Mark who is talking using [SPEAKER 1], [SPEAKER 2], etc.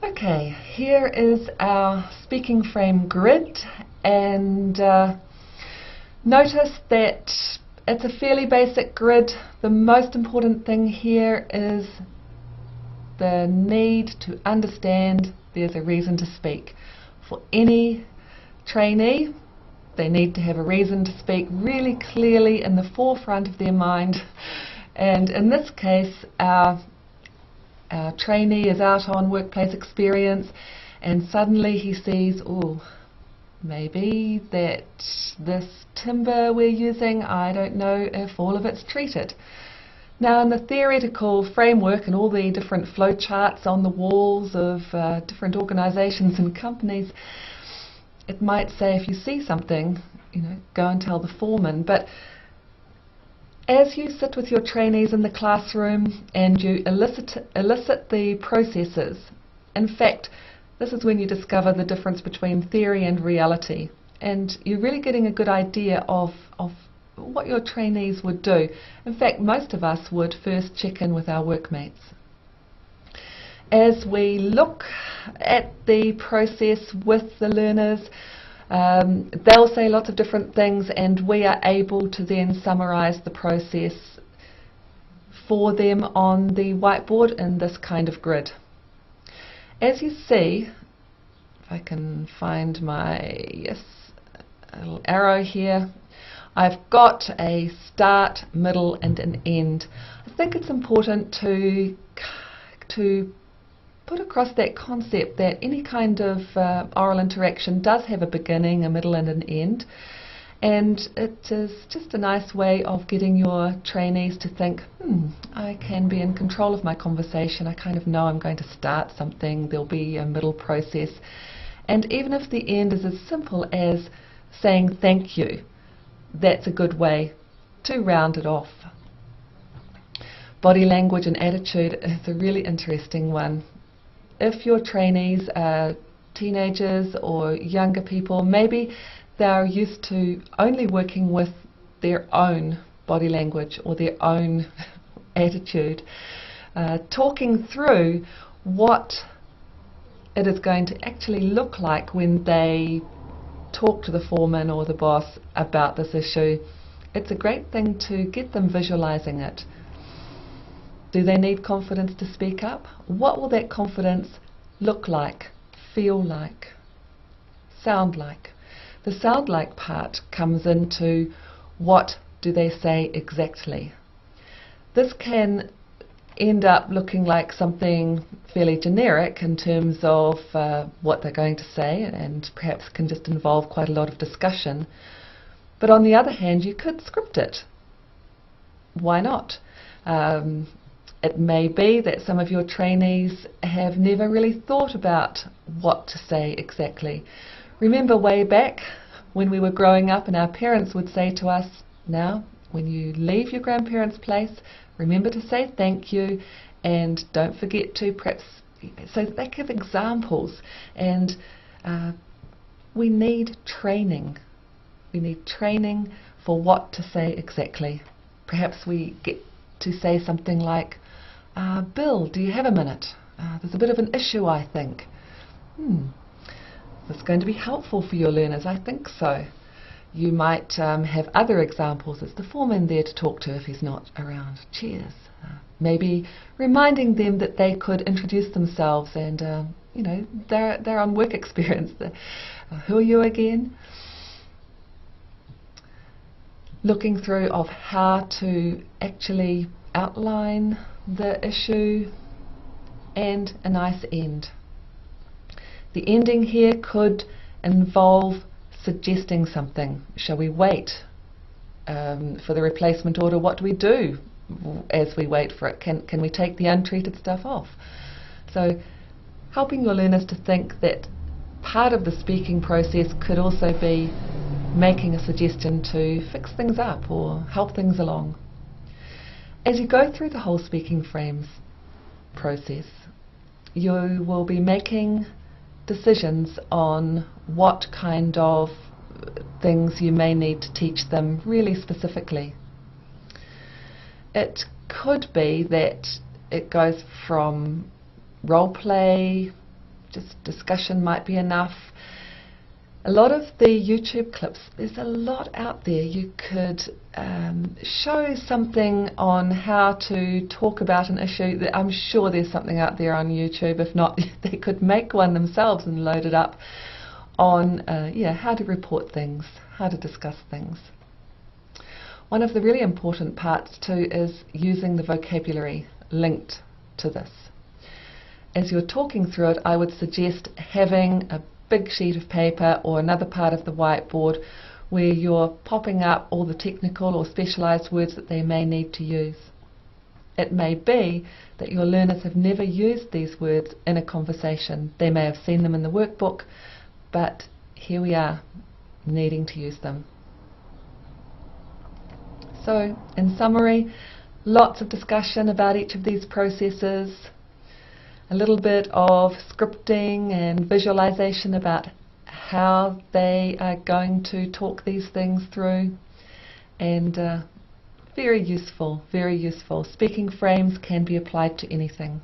[SPEAKER 1] Okay, here is our speaking frame grid, and notice that it's a fairly basic grid. The most important thing here is the need to understand there's a reason to speak. For any trainee, they need to have a reason to speak really clearly in the forefront of their mind, and in this case our trainee is out on workplace experience and suddenly he sees, oh, maybe that this timber we're using, I don't know if all of it's treated. Now in the theoretical framework and all the different flow charts on the walls of different organisations and companies, it might say if you see something, go and tell the foreman. But as you sit with your trainees in the classroom and you elicit the processes, in fact, this is when you discover the difference between theory and reality, and you're really getting a good idea of what your trainees would do. In fact, most of us would first check in with our workmates. As we look at the process with the learners, they'll say lots of different things, and we are able to then summarise the process for them on the whiteboard in this kind of grid. As you see, if I can find my little arrow here, I've got a start, middle and an end. I think it's important to put across that concept that any kind of oral interaction does have a beginning, a middle and an end, and it is just a nice way of getting your trainees to think, I can be in control of my conversation. I kind of know I'm going to start something, there'll be a middle process, and even if the end is as simple as saying thank you, that's a good way to round it off. Body language and attitude is a really interesting one. If your trainees are teenagers or younger people, maybe they're used to only working with their own body language or their own attitude, talking through what it is going to actually look like when they talk to the foreman or the boss about this issue. It's a great thing to get them visualizing it. Do they need confidence to speak up? What will that confidence look like, feel like, sound like? The sound like part comes into what do they say exactly. This can end up looking like something fairly generic in terms of what they're going to say, and perhaps can just involve quite a lot of discussion. But on the other hand, you could script it. Why not? It may be that some of your trainees have never really thought about what to say exactly. Remember way back when we were growing up and our parents would say to us, now when you leave your grandparents' place, remember to say thank you, and don't forget to perhaps, so they give examples, and we need training. We need training for what to say exactly. Perhaps we get to say something like, Bill, do you have a minute? There's a bit of an issue, I think. This is going to be helpful for your learners, I think so. You might have other examples. Is the foreman there to talk to if he's not around? Cheers. Maybe reminding them that they could introduce themselves and, they're on work experience. Who are you again? Looking through of how to actually outline the issue and a nice end. The ending here could involve suggesting something. Shall we wait for the replacement order? What do we do as we wait for it? Can we take the untreated stuff off? So helping your learners to think that part of the speaking process could also be making a suggestion to fix things up or help things along. As you go through the whole speaking frames process, you will be making decisions on what kind of things you may need to teach them really specifically. It could be that it goes from role play just discussion might be enough. A lot of the YouTube clips, there's a lot out there. You could show something on how to talk about an issue. I'm sure there's something out there on YouTube. If not, they could make one themselves and load it up on how to report things, how to discuss things. One of the really important parts too is using the vocabulary linked to this. As you're talking through it, I would suggest having a big sheet of paper or another part of the whiteboard where you're popping up all the technical or specialised words that they may need to use. It may be that your learners have never used these words in a conversation. They may have seen them in the workbook, but here we are, needing to use them. So, in summary, lots of discussion about each of these processes, a little bit of scripting and visualization about how they are going to talk these things through, and very useful, very useful. Speaking frames can be applied to anything.